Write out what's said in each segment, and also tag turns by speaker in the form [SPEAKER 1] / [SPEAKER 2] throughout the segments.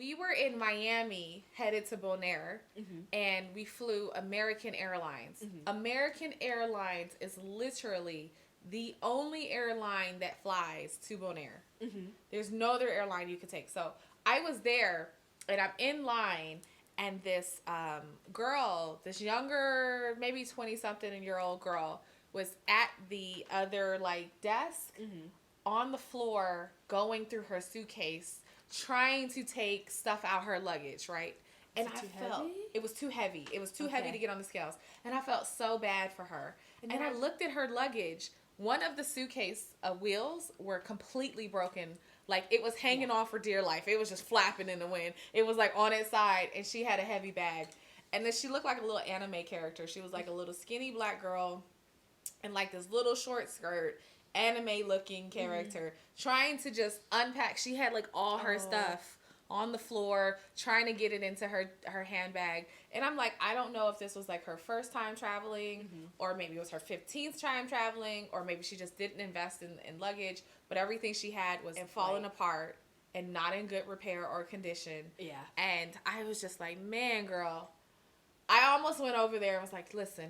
[SPEAKER 1] We were in Miami headed to Bonaire, and we flew American Airlines. American Airlines is literally the only airline that flies to Bonaire. There's no other airline you could take. So I was there, and I'm in line, and this girl, this younger, maybe 20-something-year-old girl, was at the other, like, desk on the floor going through her suitcase, trying to take stuff out her luggage, right? And I felt it was too heavy. It was too heavy to get on the scales. And I felt so bad for her. And I looked at her luggage. One of the suitcase wheels were completely broken. Like, it was hanging off for dear life. It was just flapping in the wind. It was, like, on its side, and she had a heavy bag. And then she looked like a little anime character. She was, like, a little skinny black girl in, like, this little short skirt, anime-looking character, trying to just unpack. She had, like, all her stuff on the floor, trying to get it into her handbag. And I'm like, I don't know if this was, like, her first time traveling, or maybe it was her 15th time traveling, or maybe she just didn't invest in luggage, but everything she had was falling apart and not in good repair or condition. Yeah. And I was just like, man, girl. I almost went over there and was like, listen,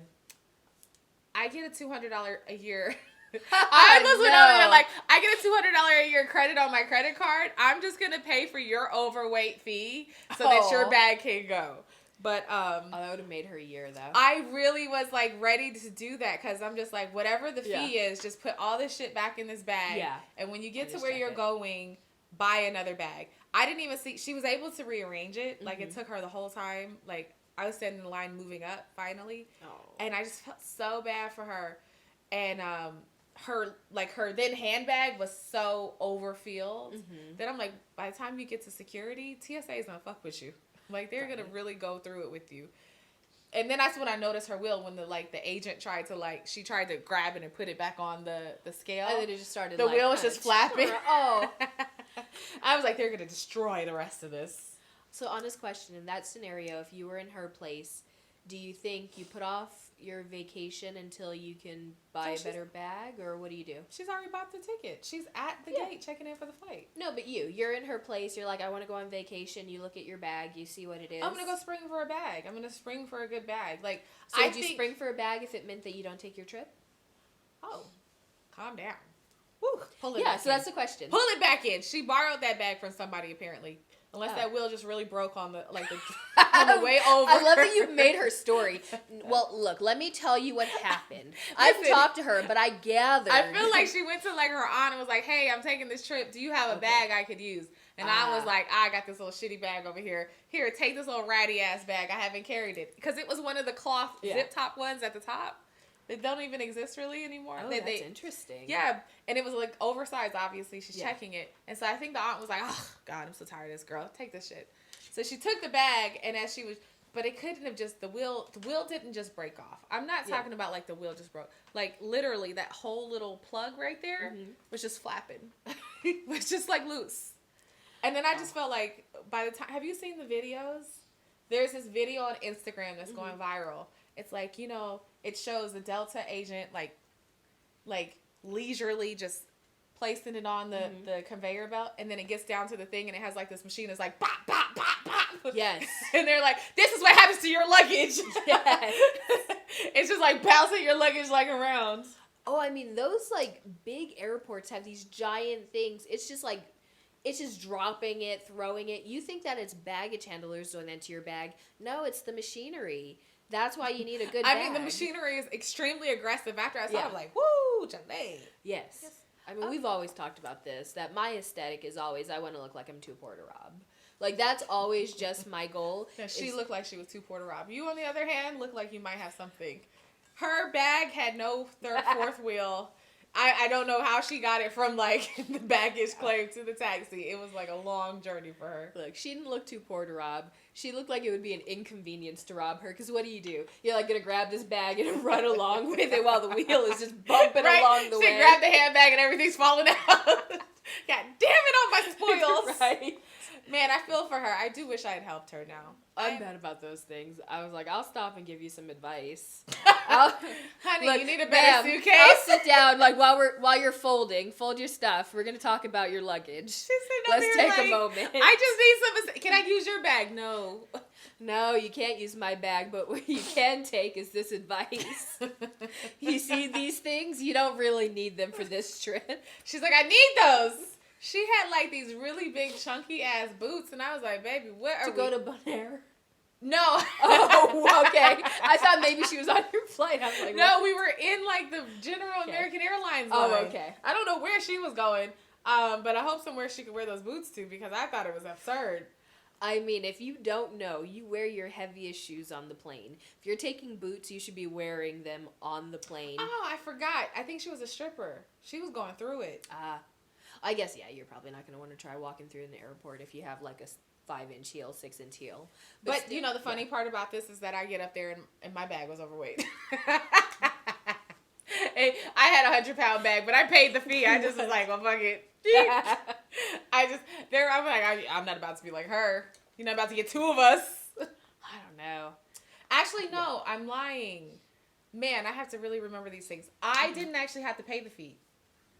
[SPEAKER 1] I get a $200 a year. I almost went over there like, I get a $200 a year credit on my credit card. I'm just going to pay for your overweight fee so that your bag can go. But
[SPEAKER 2] that would have made her a year, though.
[SPEAKER 1] I really was, like, ready to do that because I'm just like, whatever the fee is, just put all this shit back in this bag. Yeah. And when you get to where you're going, buy another bag. I didn't even see, she was able to rearrange it. Like, it took her the whole time. Like, I was standing in the line moving up, finally. And I just felt so bad for her. And, her then handbag was so overfilled that I'm like, by the time you get to security, TSA is gonna fuck with you. Like, they're gonna really go through it with you. And then that's when I noticed her wheel when the agent tried to grab it and put it back on the scale.
[SPEAKER 2] And then it just started.
[SPEAKER 1] The wheel was just flapping.
[SPEAKER 2] Oh,
[SPEAKER 1] I was like, they're gonna destroy the rest of this.
[SPEAKER 2] So, honest question: in that scenario, if you were in her place, do you think you put off your vacation until you can buy a better bag, or what do you do?
[SPEAKER 1] She's already bought the ticket. She's at the gate checking in for the flight.
[SPEAKER 2] No, but you're in her place. You're like, I want to go on vacation. You look at your bag. You see what it is.
[SPEAKER 1] I'm going to go spring for a bag. I'm going to spring for a good bag. Like,
[SPEAKER 2] so would you spring for a bag if it meant that you don't take your trip?
[SPEAKER 1] Oh, calm down. Woo, pull it
[SPEAKER 2] back so in. That's the question.
[SPEAKER 1] Pull it back in. She borrowed that bag from somebody, apparently. Unless that wheel just really broke on the on the way over.
[SPEAKER 2] I love that you've made her story. Well, look, let me tell you what happened. I've talked to her, but I gathered.
[SPEAKER 1] I feel like she went to, like, her aunt and was like, hey, I'm taking this trip. Do you have a bag I could use? And I was like, I got this little shitty bag over here. Here, take this little ratty-ass bag. I haven't carried it. Because it was one of the cloth zip-top ones at the top. They don't even exist really anymore.
[SPEAKER 2] Oh, that's interesting.
[SPEAKER 1] Yeah, and it was, like, oversized, obviously. She's checking it. And so I think the aunt was like, oh, God, I'm so tired of this girl. Take this shit. So she took the bag, and as she was, but it couldn't have just, the wheel didn't just break off. I'm not talking about, like, the wheel just broke. Like, literally, that whole little plug right there was just flapping. It was just, like, loose. And then I just felt like, by the time, have you seen the videos? There's this video on Instagram that's going viral. It's like, you know, it shows the Delta agent, like leisurely just placing it on the conveyor belt, and then it gets down to the thing, and it has, like, this machine that's like, bop, bop, bop, bop.
[SPEAKER 2] Yes.
[SPEAKER 1] And they're like, this is what happens to your luggage. Yes. It's just, like, bouncing your luggage, like, around.
[SPEAKER 2] Oh, I mean, those, like, big airports have these giant things. It's just, like, it's just dropping it, throwing it. You think that it's baggage handlers doing that to your bag. No, it's the machinery. That's why you need a good bag.
[SPEAKER 1] I mean, the machinery is extremely aggressive. After I saw it, I'm like, woo, Janae.
[SPEAKER 2] Yes. I mean, we've always talked about this, that my aesthetic is always, I want to look like I'm too poor to rob. Like, that's always just my goal.
[SPEAKER 1] Yeah, she looked like she was too poor to rob. You, on the other hand, looked like you might have something. Her bag had no third, fourth wheel. I don't know how she got it from, like, the baggage claim to the taxi. It was, like, a long journey for her.
[SPEAKER 2] Look, she didn't look too poor to rob. She looked like it would be an inconvenience to rob her, because what do? You're, like, going to grab this bag and run along with it while the wheel is just bumping along the way.
[SPEAKER 1] She grabbed the handbag and everything's falling out. God damn it on my spoils. Right. Man, I feel for her. I do wish I had helped her now.
[SPEAKER 2] I'm bad about those things. I was like, I'll stop and give you some advice.
[SPEAKER 1] Honey, look, you need a better suitcase?
[SPEAKER 2] I'll sit down, like, while you're fold your stuff. We're going to talk about your luggage.
[SPEAKER 1] She's sitting
[SPEAKER 2] Let's take
[SPEAKER 1] a
[SPEAKER 2] moment.
[SPEAKER 1] I just need some, can I bag. No.
[SPEAKER 2] No, you can't use my bag, but what you can take is this advice. You see these things? You don't really need them for this trip.
[SPEAKER 1] She's like, I need those. She had like these really big chunky ass boots, and I was like, baby, what are
[SPEAKER 2] To go to Bonaire?
[SPEAKER 1] No.
[SPEAKER 2] Oh, okay. I thought maybe she was on your flight. I was like,
[SPEAKER 1] no,
[SPEAKER 2] what?
[SPEAKER 1] we were in like the general
[SPEAKER 2] Okay.
[SPEAKER 1] American Airlines
[SPEAKER 2] Oh,
[SPEAKER 1] line.
[SPEAKER 2] okay.
[SPEAKER 1] I don't know where she was going, but I hope somewhere she could wear those boots to because I thought it was absurd.
[SPEAKER 2] I mean, if you don't know, you wear your heaviest shoes on the plane. If you're taking boots, you should be wearing them on the plane.
[SPEAKER 1] Oh, I forgot. I think she was a stripper. She was going through it.
[SPEAKER 2] I guess, yeah, you're probably not going to want to try walking through an airport if you have like a 5-inch heel, 6-inch heel.
[SPEAKER 1] But
[SPEAKER 2] still,
[SPEAKER 1] you know, the funny part about this is that I get up there and my bag was overweight. Hey, I had a 100-pound bag, but I paid the fee. I just was like, well, fuck it. I'm like, I'm not about to be like her. You're not about to get two of us.
[SPEAKER 2] I don't know.
[SPEAKER 1] Actually, no, I'm lying. Man, I have to really remember these things. I didn't actually have to pay the fee.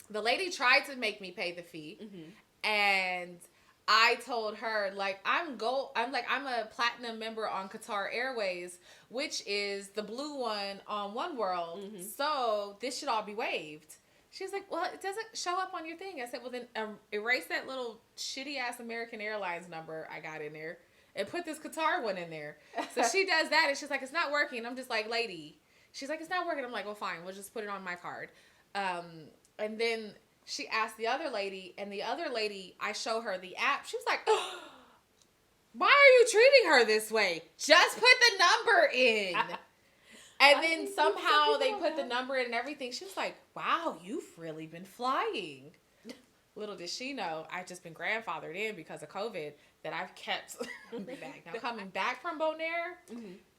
[SPEAKER 1] The lady tried to make me pay the fee, and I told her I'm a platinum member on Qatar Airways, which is the blue one on One World. So this should all be waived. She's like, well, it doesn't show up on your thing. I said, well, then erase that little shitty ass American Airlines number I got in there and put this Qatar one in there. So she does that, and she's like, it's not working. I'm just like, lady. She's like, it's not working. I'm like, well, fine. We'll just put it on my card. And then she asked the other lady, and the other lady, I show her the app. She was like, oh, why are you treating her this way? Just put the number in. And then somehow they put the number in and everything. She was like, wow, you've really been flying. Little did she know, I've just been grandfathered in because of COVID that I've kept the bag. Now, coming back from Bonaire,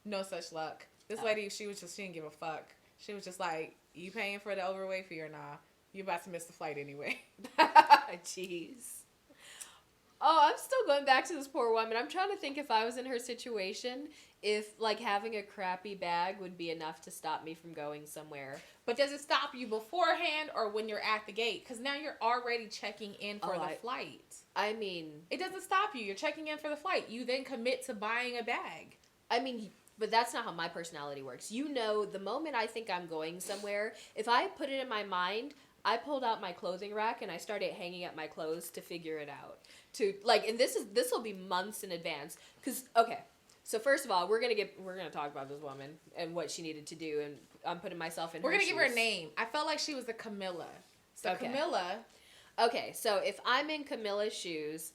[SPEAKER 1] no such luck. This lady, she didn't give a fuck. She was just like, you paying for the overweight fee or nah? You about to miss the flight anyway.
[SPEAKER 2] Jeez. Oh, I'm still going back to this poor woman. I'm trying to think if I was in her situation, if like having a crappy bag would be enough to stop me from going somewhere.
[SPEAKER 1] But does it stop you beforehand or when you're at the gate? Because now you're already checking in for the flight.
[SPEAKER 2] I mean,
[SPEAKER 1] it doesn't stop you. You're checking in for the flight. You then commit to buying a bag.
[SPEAKER 2] I mean, but that's not how my personality works. You know, the moment I think I'm going somewhere, if I put it in my mind, I pulled out my clothing rack and I started hanging up my clothes to figure it out. And this will be months in advance. Cause okay, so first of all, we're gonna talk about this woman and what she needed to do, and I'm putting myself in.
[SPEAKER 1] We're
[SPEAKER 2] her
[SPEAKER 1] gonna
[SPEAKER 2] shoes.
[SPEAKER 1] give her a name. I felt like she was a Camilla. So okay. Camilla.
[SPEAKER 2] Okay, so if I'm in Camilla's shoes,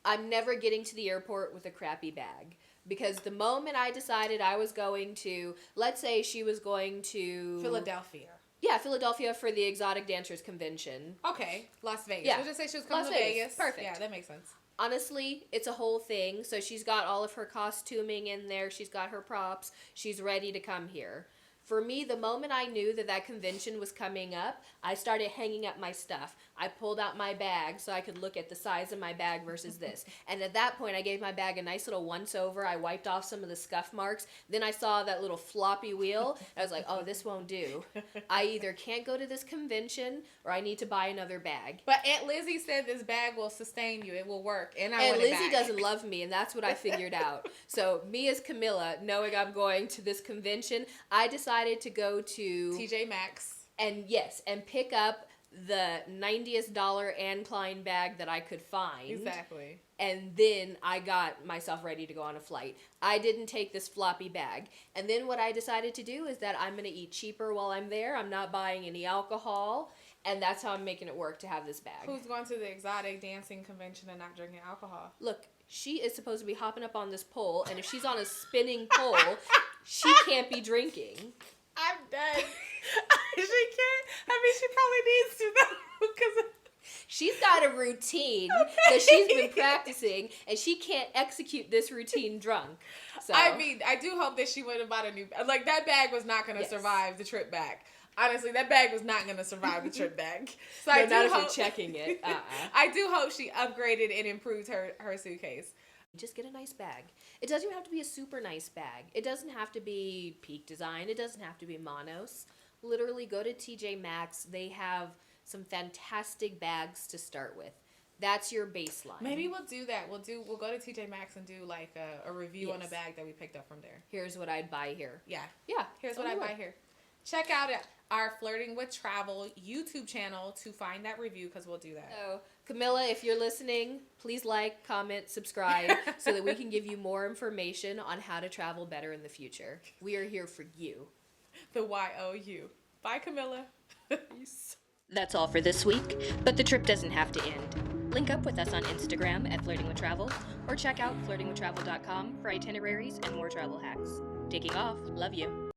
[SPEAKER 2] I'm never getting to the airport with a crappy bag. Because the moment I decided I was going to, let's say she was going to
[SPEAKER 1] Philadelphia.
[SPEAKER 2] Yeah, Philadelphia for the Exotic Dancers Convention.
[SPEAKER 1] Okay, Las Vegas.
[SPEAKER 2] Yeah.
[SPEAKER 1] We'll just say she was coming
[SPEAKER 2] Las
[SPEAKER 1] to
[SPEAKER 2] Vegas.
[SPEAKER 1] Vegas.
[SPEAKER 2] Perfect.
[SPEAKER 1] Yeah, that makes sense.
[SPEAKER 2] Honestly, it's a whole thing. So she's got all of her costuming in there. She's got her props. She's ready to come here. For me, the moment I knew that convention was coming up, I started hanging up my stuff. I pulled out my bag so I could look at the size of my bag versus this. And at that point, I gave my bag a nice little once-over. I wiped off some of the scuff marks. Then I saw that little floppy wheel. I was like, oh, this won't do. I either can't go to this convention or I need to buy another bag.
[SPEAKER 1] But Aunt Lizzie said this bag will sustain you. It will work. And
[SPEAKER 2] Aunt Lizzie doesn't love me, and that's what I figured out. So me as Camilla, knowing I'm going to this convention, I decided to go to
[SPEAKER 1] TJ Maxx
[SPEAKER 2] and pick up the $90th Anne Klein bag that I could find.
[SPEAKER 1] Exactly.
[SPEAKER 2] And then I got myself ready to go on a flight. I didn't take this floppy bag. And then what I decided to do is that I'm going to eat cheaper while I'm there. I'm not buying any alcohol. And that's how I'm making it work to have this bag.
[SPEAKER 1] Who's going to the exotic dancing convention and not drinking alcohol?
[SPEAKER 2] Look, she is supposed to be hopping up on this pole. And if she's on a spinning pole, she can't be drinking.
[SPEAKER 1] I'm done. She can't. I mean, she probably needs to though, because
[SPEAKER 2] she's got a routine that she's been practicing, and she can't execute this routine drunk. So
[SPEAKER 1] I mean, I do hope that she went and bought a new. Like that bag was not going to survive the trip back. Honestly, that bag was not going to survive the trip back. So
[SPEAKER 2] no,
[SPEAKER 1] I do
[SPEAKER 2] not
[SPEAKER 1] hope,
[SPEAKER 2] if you're checking it.
[SPEAKER 1] I do hope she upgraded and improved her suitcase.
[SPEAKER 2] Just get a nice bag. It doesn't have to be a super nice bag. It doesn't have to be Peak Design. It doesn't have to be Monos. Literally go to TJ Maxx. They have some fantastic bags to start with. That's your baseline.
[SPEAKER 1] Maybe we'll do that. We'll go to TJ Maxx and do like a review on a
[SPEAKER 2] Yes.
[SPEAKER 1] bag that we picked up from there.
[SPEAKER 2] Here's what I'd buy here.
[SPEAKER 1] Yeah.
[SPEAKER 2] Yeah.
[SPEAKER 1] Here's what I buy here. Check out our Flirting with Travel YouTube channel to find that review, because we'll do that.
[SPEAKER 2] So, Camilla, if you're listening, please like, comment, subscribe so that we can give you more information on how to travel better in the future. We are here for you.
[SPEAKER 1] The YOU. Bye, Camilla. Peace.
[SPEAKER 3] That's all for this week, but the trip doesn't have to end. Link up with us on Instagram at Flirting with Travel, or check out flirtingwithtravel.com for itineraries and more travel hacks. Taking off. Love you.